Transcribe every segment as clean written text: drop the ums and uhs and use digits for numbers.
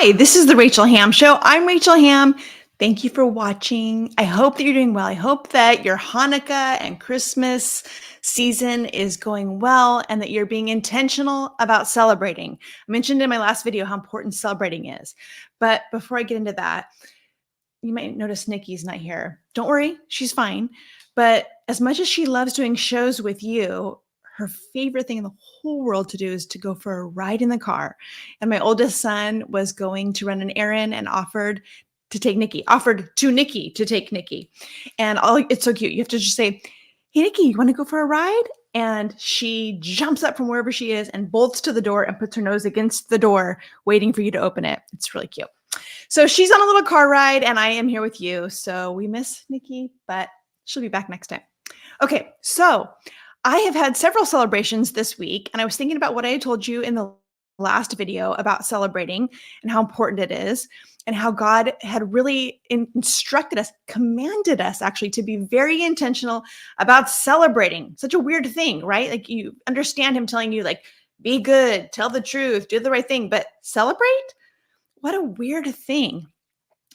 Hi, this is the Rachel Ham Show. I'm Rachel Ham. Thank you for watching. I hope that you're doing well. I hope that your Hanukkah and Christmas season is going well and that you're being intentional about celebrating. I mentioned in my last video how important celebrating is. But before I get into that, you might notice Nikki's not here. Don't worry, she's fine. But as much as she loves doing shows with you, her favorite thing in the whole world to do is to go for a ride in the car. And my oldest son was going to run an errand and offered to Nikki to take Nikki. And it's so cute. You have to just say, "Hey, Nikki, you want to go for a ride?" And she jumps up from wherever she is and bolts to the door and puts her nose against the door, waiting for you to open it. It's really cute. So she's on a little car ride and I am here with you. So we miss Nikki, but she'll be back next time. Okay, so I have had several celebrations this week, and I was thinking about what I had told you in the last video about celebrating and how important it is, and how God had really instructed us, commanded us actually to be very intentional about celebrating. Such a weird thing, right? Like you understand him telling you, like, be good, tell the truth, do the right thing, but celebrate? What a weird thing.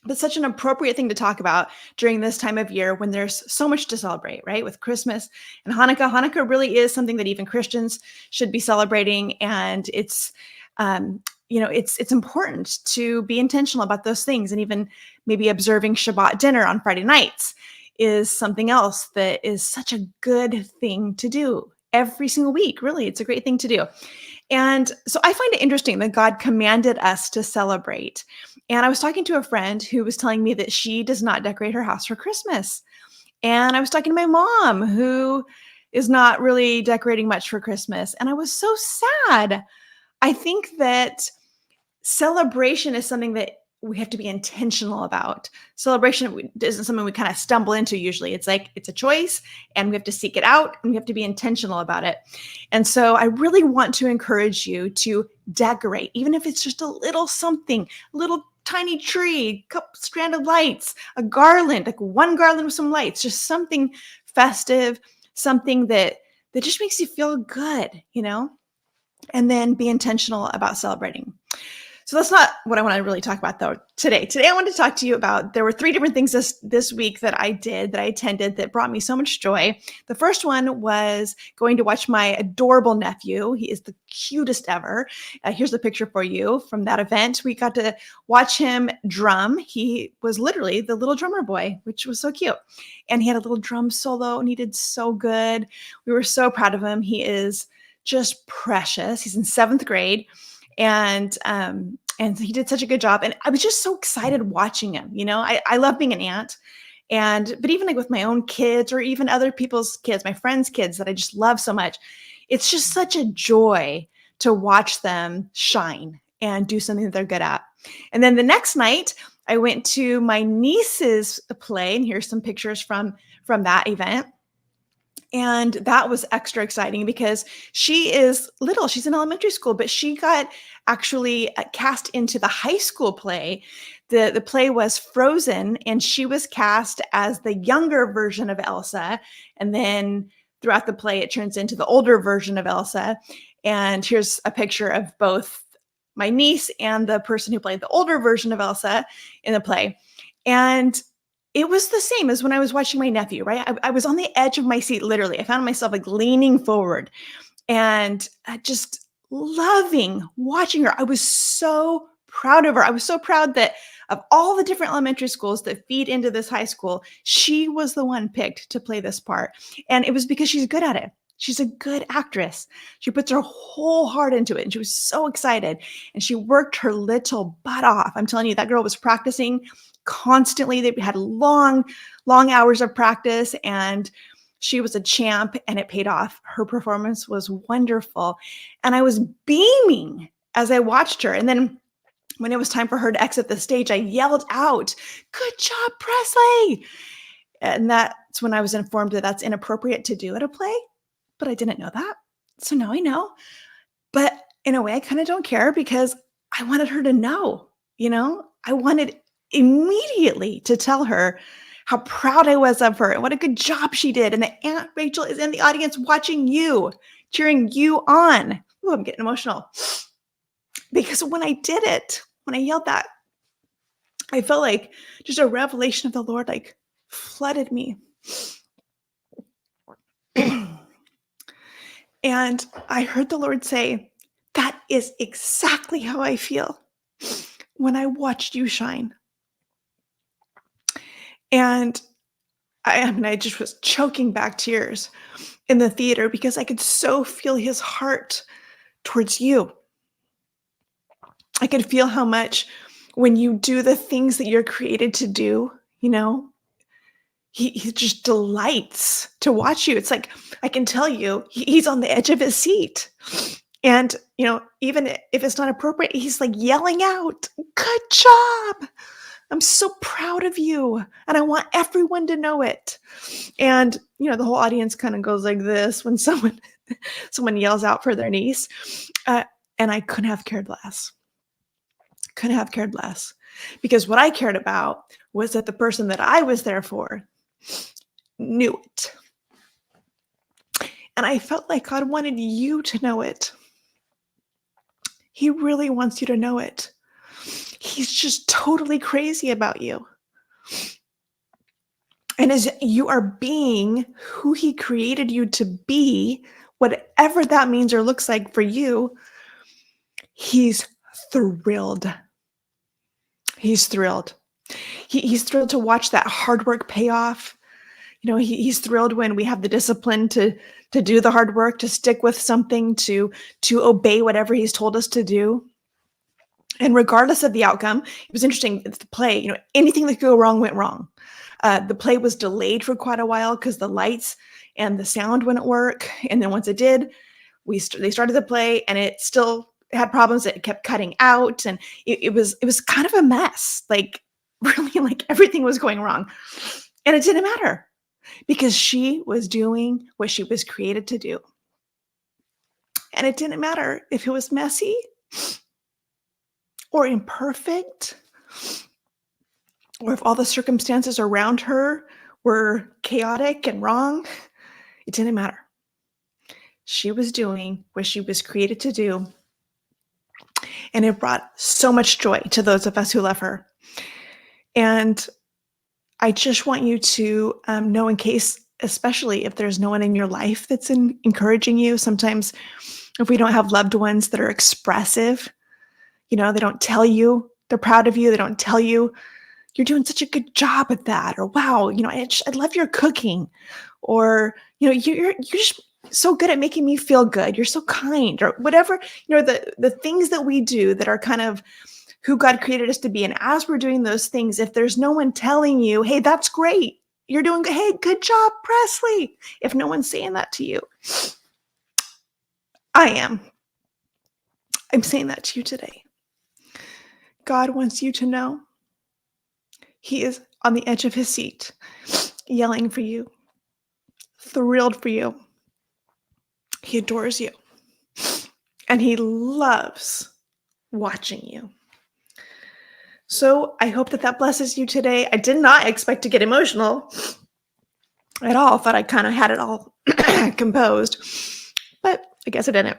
But such an appropriate thing to talk about during this time of year when there's so much to celebrate, right? With Christmas and Hanukkah. Hanukkah really is something that even Christians should be celebrating. And it's, it's important to be intentional about those things. And even maybe observing Shabbat dinner on Friday nights is something else that is such a good thing to do every single week. Really, it's a great thing to do. And so I find it interesting that God commanded us to celebrate. And I was talking to a friend who was telling me that she does not decorate her house for Christmas. And I was talking to my mom, who is not really decorating much for Christmas. And I was so sad. I think that celebration is something that we have to be intentional about. Celebration isn't something we kind of stumble into usually. It's like it's a choice and we have to seek it out and we have to be intentional about it. And so I really want to encourage you to decorate, even if it's just a little something, a little tiny tree, couple stranded lights, a garland, like one garland with some lights, just something festive, something that just makes you feel good, and then be intentional about celebrating. So that's not what I want to really talk about though today. Today I want to talk to you about, there were 3 different things this week that I attended that brought me so much joy. The first one was going to watch my adorable nephew. He is the cutest ever. Here's the picture for you from that event. We got to watch him drum. He was literally the little drummer boy, which was so cute. And he had a little drum solo and he did so good. We were so proud of him. He is just precious. He's in 7th grade. And he did such a good job. And I was just so excited watching him. I love being an aunt. But even like with my own kids or even other people's kids, my friends' kids that I just love so much, it's just such a joy to watch them shine and do something that they're good at. And then the next night I went to my niece's play, and here's some pictures from that event. And that was extra exciting because she is little. She's in elementary school, but she got actually cast into the high school play. The play was Frozen, and she was cast as the younger version of Elsa. And then throughout the play, it turns into the older version of Elsa. And here's a picture of both my niece and the person who played the older version of Elsa in the play. And it was the same as when I was watching my nephew, right? I was on the edge of my seat, literally. I found myself like leaning forward and just loving watching her. I was so proud of her. I was so proud that of all the different elementary schools that feed into this high school, she was the one picked to play this part. And it was because she's good at it. She's a good actress. She puts her whole heart into it. And she was so excited. And she worked her little butt off. I'm telling you, that girl was practicing constantly. They had long hours of practice, and she was a champ, and it paid off. Her performance was wonderful. And I was beaming as I watched her. And then when it was time for her to exit the stage, I yelled out, "Good job, Presley." And that's when I was informed that that's inappropriate to do at a play, but I didn't know that. So now I know. But in a way, I kind of don't care because I wanted her to know, I wanted immediately to tell her how proud I was of her and what a good job she did. And that Aunt Rachel is in the audience watching you, cheering you on. Ooh, I'm getting emotional. Because when I did it, when I yelled that, I felt like just a revelation of the Lord like flooded me. And I heard the Lord say, that is exactly how I feel when I watched you shine. And I just was choking back tears in the theater because I could so feel his heart towards you. I could feel how much when you do the things that you're created to do, he just delights to watch you. It's like, I can tell you, he's on the edge of his seat. And, even if it's not appropriate, he's like yelling out, good job. I'm so proud of you. And I want everyone to know it. And, the whole audience kind of goes like this when someone yells out for their niece. And I couldn't have cared less. Couldn't have cared less. Because what I cared about was that the person that I was there for knew it. And I felt like God wanted you to know it. He really wants you to know it. He's just totally crazy about you. And as you are being who he created you to be, whatever that means or looks like for you, he's thrilled. He's thrilled. He's thrilled to watch that hard work pay off. He's thrilled when we have the discipline to do the hard work, to stick with something, to obey whatever he's told us to do. And regardless of the outcome, it was interesting, the play, anything that could go wrong went wrong. The play was delayed for quite a while because the lights and the sound wouldn't work. And then once it did, they started the play and it still had problems. It kept cutting out. And it was kind of a mess. Like really, like everything was going wrong. And it didn't matter because she was doing what she was created to do. And it didn't matter if it was messy or imperfect, or if all the circumstances around her were chaotic and wrong. It didn't matter. She was doing what she was created to do. And it brought so much joy to those of us who love her. And I just want you to know, in case, especially if there's no one in your life that's encouraging you. Sometimes if we don't have loved ones that are expressive, they don't tell you they're proud of you. They don't tell you you're doing such a good job at that, or wow, I love your cooking, or you're just so good at making me feel good. You're so kind, or whatever. The things that we do that are kind of who God created us to be. And as we're doing those things, if there's no one telling you, hey, that's great, you're doing good. Hey, good job, Presley. If no one's saying that to you, I'm saying that to you today. God wants you to know he is on the edge of his seat, yelling for you, thrilled for you. He adores you, and he loves watching you. So I hope that blesses you today. I did not expect to get emotional at all. Thought I kind of had it all composed, but I guess I didn't.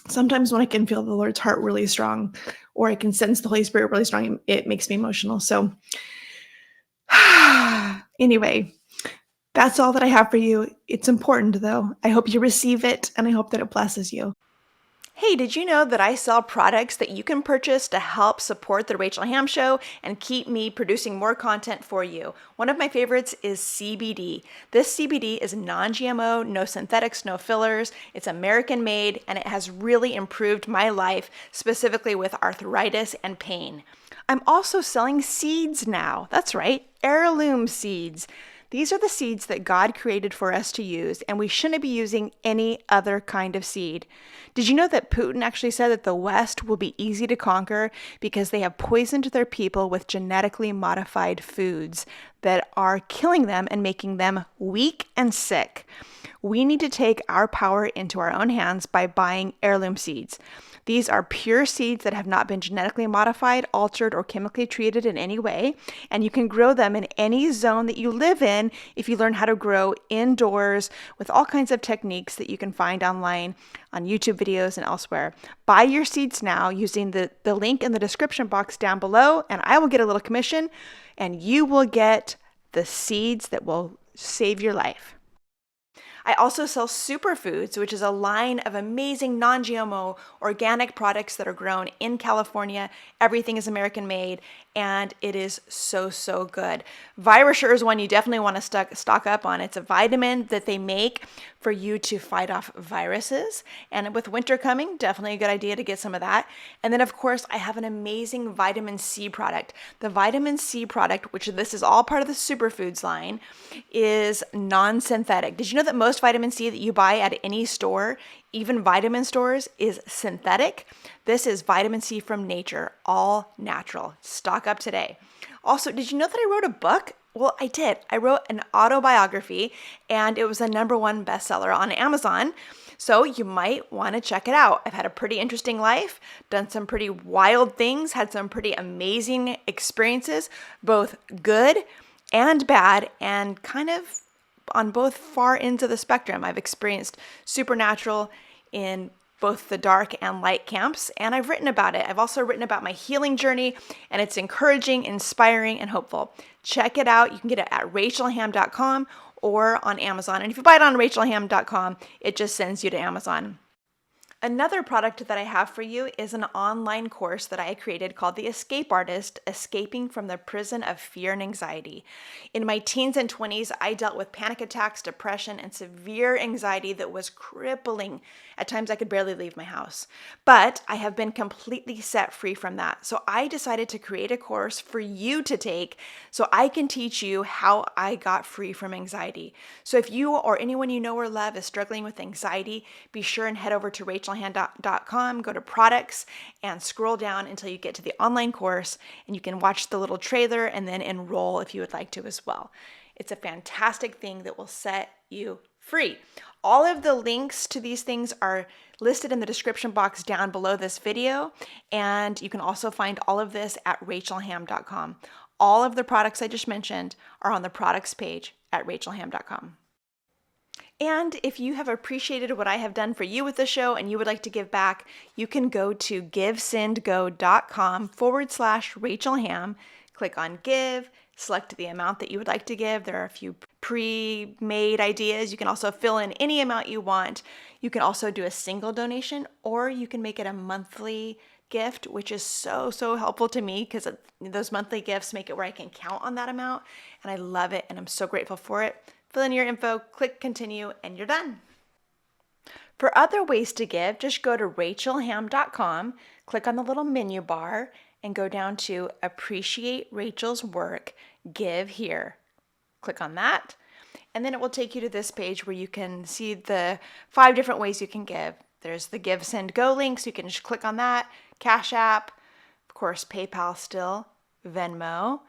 Sometimes when I can feel the Lord's heart really strong, or I can sense the Holy Spirit really strong, it makes me emotional. So anyway, that's all that I have for you. It's important though. I hope you receive it, and I hope that it blesses you. Hey, did you know that I sell products that you can purchase to help support The Rachel Ham Show and keep me producing more content for you? One of my favorites is CBD. This CBD is non-GMO, no synthetics, no fillers. It's American made, and it has really improved my life, specifically with arthritis and pain. I'm also selling seeds now. That's right, heirloom seeds. These are the seeds that God created for us to use, and we shouldn't be using any other kind of seed. Did you know that Putin actually said that the West will be easy to conquer because they have poisoned their people with genetically modified foods that are killing them and making them weak and sick? We need to take our power into our own hands by buying heirloom seeds. These are pure seeds that have not been genetically modified, altered, or chemically treated in any way. And you can grow them in any zone that you live in if you learn how to grow indoors with all kinds of techniques that you can find online on YouTube videos and elsewhere. Buy your seeds now using the link in the description box down below, and I will get a little commission, and you will get the seeds that will save your life. I also sell superfoods, which is a line of amazing non-GMO organic products that are grown in California. Everything is American made, and it is so, so good. ViraSure is one you definitely want to stock up on. It's a vitamin that they make for you to fight off viruses. And with winter coming, definitely a good idea to get some of that. And then, of course, I have an amazing vitamin C product. The vitamin C product, which this is all part of the superfoods line, is non-synthetic. Did you know that most vitamin C that you buy at any store, even vitamin stores, is synthetic? This is vitamin C from nature, all natural. Stock up today. Also, did you know that I wrote a book? Well, I did. I wrote an autobiography, and it was a #1 bestseller on Amazon. So you might want to check it out. I've had a pretty interesting life, done some pretty wild things, had some pretty amazing experiences, both good and bad, and kind of on both far ends of the spectrum. I've experienced supernatural in both the dark and light camps, and I've written about it. I've also written about my healing journey, and it's encouraging, inspiring, and hopeful. Check it out. You can get it at rachelham.com or on Amazon. And if you buy it on rachelham.com, it just sends you to Amazon. Another product that I have for you is an online course that I created called The Escape Artist, Escaping from the Prison of Fear and Anxiety. In my teens and 20s, I dealt with panic attacks, depression, and severe anxiety that was crippling. At times, I could barely leave my house. But I have been completely set free from that. So I decided to create a course for you to take so I can teach you how I got free from anxiety. So if you or anyone you know or love is struggling with anxiety, be sure and head over to rachelham.com, go to products, and scroll down until you get to the online course, and you can watch the little trailer and then enroll if you would like to as well. It's a fantastic thing that will set you free. All of the links to these things are listed in the description box down below this video, and you can also find all of this at rachelham.com. All of the products I just mentioned are on the products page at rachelham.com. And if you have appreciated what I have done for you with the show and you would like to give back, you can go to givesendgo.com/rachelham, click on give, select the amount that you would like to give. There are a few pre-made ideas. You can also fill in any amount you want. You can also do a single donation, or you can make it a monthly gift, which is so, so helpful to me because those monthly gifts make it where I can count on that amount. And I love it, and I'm so grateful for it. Fill in your info, click continue, and you're done. For other ways to give, just go to rachelham.com, click on the little menu bar, and go down to Appreciate Rachel's Work, Give Here. Click on that, and then it will take you to this page where you can see the 5 different ways you can give. There's the Give, Send, Go link, so you can just click on that, Cash App, of course, PayPal still, Venmo,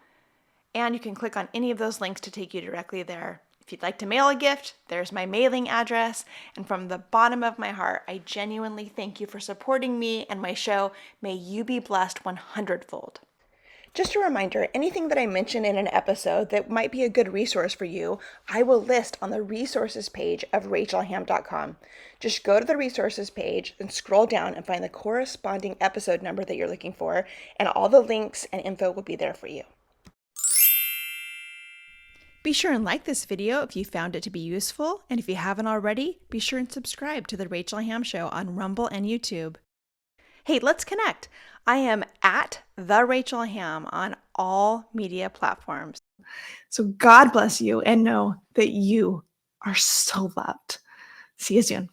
and you can click on any of those links to take you directly there. If you'd like to mail a gift, there's my mailing address. And from the bottom of my heart, I genuinely thank you for supporting me and my show. May you be blessed 100-fold. Just a reminder, anything that I mention in an episode that might be a good resource for you, I will list on the resources page of rachelham.com. Just go to the resources page and scroll down and find the corresponding episode number that you're looking for, and all the links and info will be there for you. Be sure and like this video if you found it to be useful, and if you haven't already, be sure and subscribe to The Rachel Ham Show on Rumble and YouTube. Hey, let's connect. I am at The Rachel Ham on all media platforms. So God bless you, and know that you are so loved. See you soon.